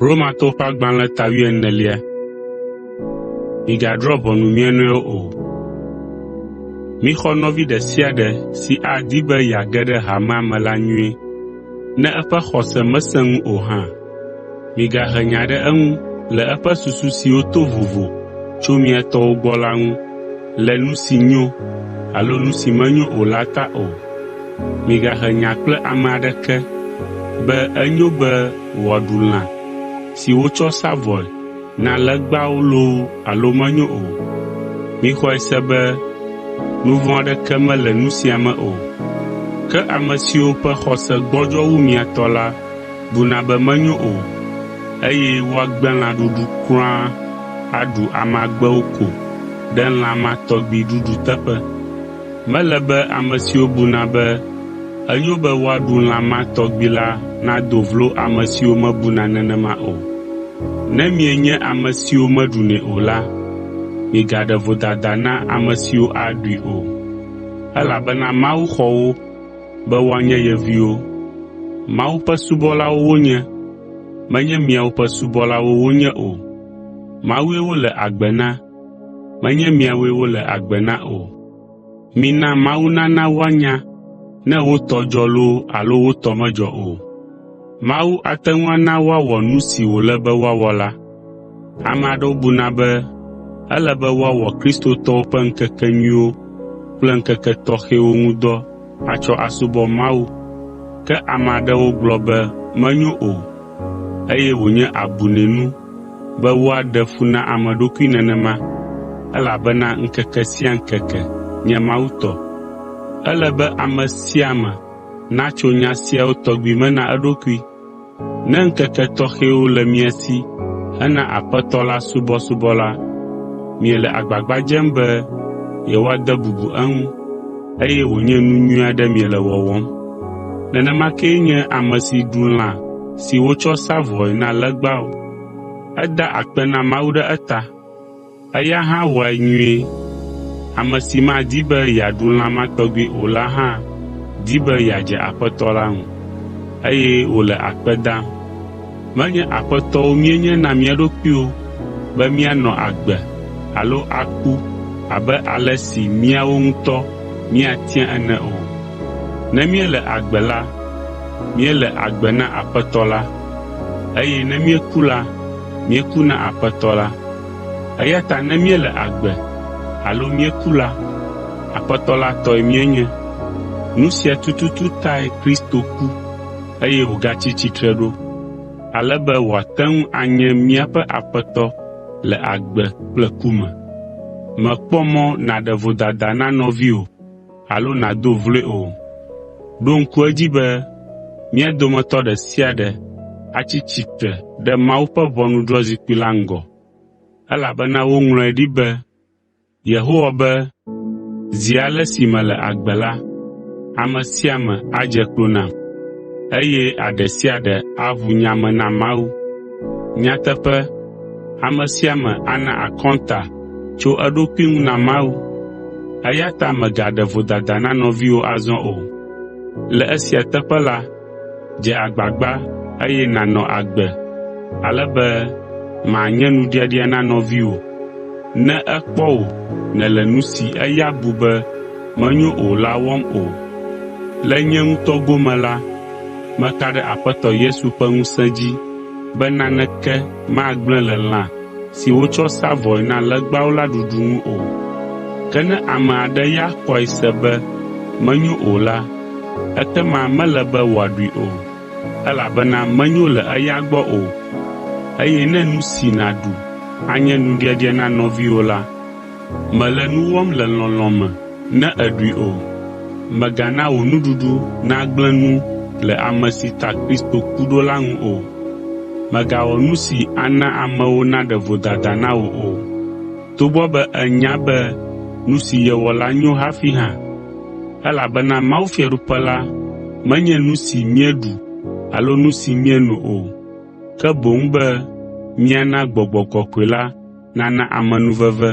Romatɔwo ƒe agbalẽ 14. Migadrɔ̃ ʋɔnu mia nɔewo o. Mixɔ nɔvi ɖe sia ɖe si adi be yeage ɖe hamea me la nyuie. Ne eƒe xɔse mesẽ ŋu o hã, migahe nya ɖe eŋu le eƒe susu siwo to vovo tso mia tɔwo gbɔ la ŋu le nu si nyo alo nu si menyo o la ta o. Migahe nya kple ame aɖeke be enyo be wòaɖu lã si wotsɔ sa vɔe na legbawo loo alo menyo o. Mixɔe se be nu vɔ̃ aɖeke mele nu sia me o. Ke ame siwo ƒe xɔse gbɔdzɔ wu mia tɔ la buna be menyo o, eye woagbe lãɖuɖu kura aɖu amagbewo ko ɖe lã ma tɔgbi ɖuɖu teƒe. Mele be ame siwo buna be enyo be woaɖu lã ma tɔgbi la nado vlo ame siwo mebuna nenema o. Ne mienye ame siwo meɖunɛ o la, migaɖe vodada na ame siwo aɖui o, elabena Mawu xɔ wo be woanye ye viwo. Mawu ƒe subɔlawo wonye, menye miawo ƒe subɔlawo wonye o. Mawue wole agbe na, menye miawoe wole agbe na o. Mina Mawu nana woanya ne wotɔ dzɔ loo alo wotɔ medzɔ o. Mawu ate ŋu ana woawɔ nu si wòle be woawɔ la. Ame aɖewo buna be ele be woawɔ kristotɔwo ƒe ŋkekenyuiwo kple ŋkeke tɔxɛwo ŋu dɔ atsɔ asubɔ Mawu, ke ame aɖewo gblɔ be menyo o, eye wònye abunɛnu be woaɖe fu na ame ɖokui nenema, elabena ŋkeke sia ŋkeke nye Mawu tɔ. Ele be ame sia ame natso nya siawo tɔgbi me na eɖokui. Ne ŋkeke tɔxɛwo le mia si hena Aƒetɔ la subɔsubɔ la, miele agbagba dzem be yewoade bubu eŋu, eye wònye nu nyui aɖe miele wɔwɔm. Nenema kee nye ame si ɖu lã si wotsɔ sa vɔe na legbawo. Eda akpe na Mawu ɖe eta, eya hã wɔe nyuie. Ame si madi be yeaɖu lã ma tɔgbi o la hã di be yeadze Aƒetɔ la ŋu, eye wòle akpe dam. Menye aƒetɔwo míenye na mía ɖokuiwo be míanɔ agbe alo aku abe ale si míawo ŋutɔ míatia ene o. Ne míele agbe la, míele agbe na Aƒetɔ la, eye ne míeku la, míeku na Aƒetɔ la. Eya ta ne míele agbe alo míeku la, Aƒetɔ la tɔe míenye. Nu sia tututu tae Kristo ku, eye wògatsi tsitre ɖo, ale be wòate ŋu anye míaƒe Aƒetɔ le agbe kple ku me. Mèkpɔ mɔ nàɖe vodada na nɔviwò alo nàdo vloe o. Ɖo ŋku edzi be mía dometɔ ɖe sia ɖe atsi tsitre ɖe Mawu ƒe ʋɔnudrɔ̃zikpui la ŋgɔ, elabena woŋlɔe ɖi be Yehowa be, zi ale si mele agbe la, ame sia ame adze klo nam, eye aɖe sia ɖe aʋu nya me na Mawu. Nyateƒe, ame sia ame ana akɔnta tso eɖokui ŋu na Mawu. Eya ta mègaɖe vodada na nɔviwò azɔ o. Le esia teƒe la, dze agbagba eye nànɔ agbe, ale be mànye nuɖiaɖia na nɔviwò ne ekpɔ wò nèle nu si eya bu be menyo o la wɔm o. Le nye ŋutɔ gome la, meka ɖe Aƒetɔ Yesu ƒe ŋusẽ dzi be naneke magblẽ le lã si wotsɔ sa vɔe na legbawo la ɖuɖu ŋu o. Ke ne ame aɖe ya xɔe se be menyo o la, ekema mele be wòaɖui o, elabena menyo le eya gbɔ o. Eye ne nu si nàɖu anye nuɖiaɖia na nɔviwò la, mèle nu wɔm le lɔlɔ̃ me ne èɖui o. Mègana wò nuɖuɖu nagblẽ nu le ame si ta Kristo ku ɖo la ŋu o. Mègawɔ nu si ana amewo naɖe vodada na wò o, togbɔ be ènya be nu si yewɔ la nyo hafi hã, elabena mawufiaɖuƒe la menye nu si míeɖu alo nu si míeno o, ke boŋ be míana Gbɔgbɔ Kɔkɔe la nana amenuveve,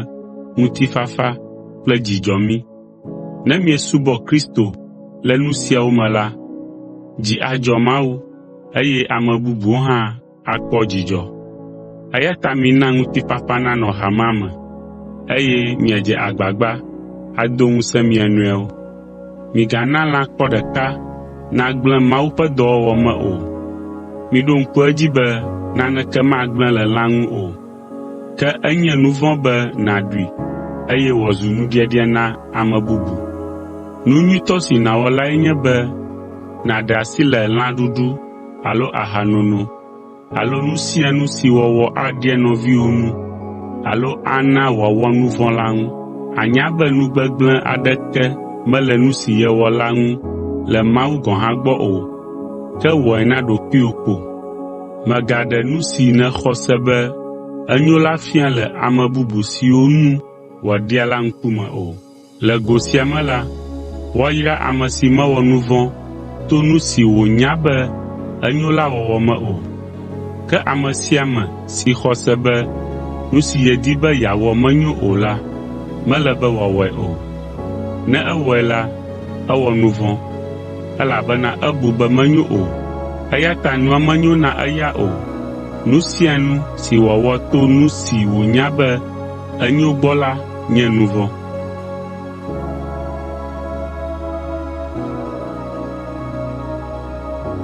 ŋutifafa kple dzidzɔ mí. Ne miesubɔ Kristo le nu siawo me la, dzi adzɔ Mawu, eye ame bubuwo hã akpɔ dzidzɔ. Eya ta mina ŋutifafa nanɔ hamea me, eye miedze agbagba ado ŋusẽ mia nɔewo. Migana lãkpɔ ɖeka nagblẽ Mawu ƒe dɔwɔwɔ me o. Miɖo ŋku edzi be naneke magblẽ le lã ŋu o. Ke enye nu vɔ̃ be nàɖui eye wòazu nuɖiaɖia na ame bubu. Nu nyuitɔ si nàwɔ lae nye be nàɖe asi le lãɖuɖu alo ahanono alo nu sia nu si wɔwɔ aɖia nɔviwò nu alo ana wòawɔ nu vɔ̃ la ŋu. Ànya be nu gbegblẽ aɖeke mele nu si yewɔ la ŋu le Mawu gɔ̃ hã gbɔ o, ke wɔe na ɖokuiwò ko. Mègaɖe nu si nèxɔ se be enyo la fia le ame bubu siwo nu wòaɖia la ŋkume o. Le go sia me la, woayra ame si mewɔ nu vɔ̃ to nu si wònya be enyo la wɔwɔ me o. Ke ame sia ame si xɔ se be nu si yedi be yeawɔ menyo o la, mele be wòawɔe o. Ne ewɔe la, ewɔ nu vɔ̃, elabena ebu be menyo o, eya ta nua menyo na eya o. Nu sia nu si wòawɔ to nu si wònya be enyo gbɔ la nye nu vɔ̃.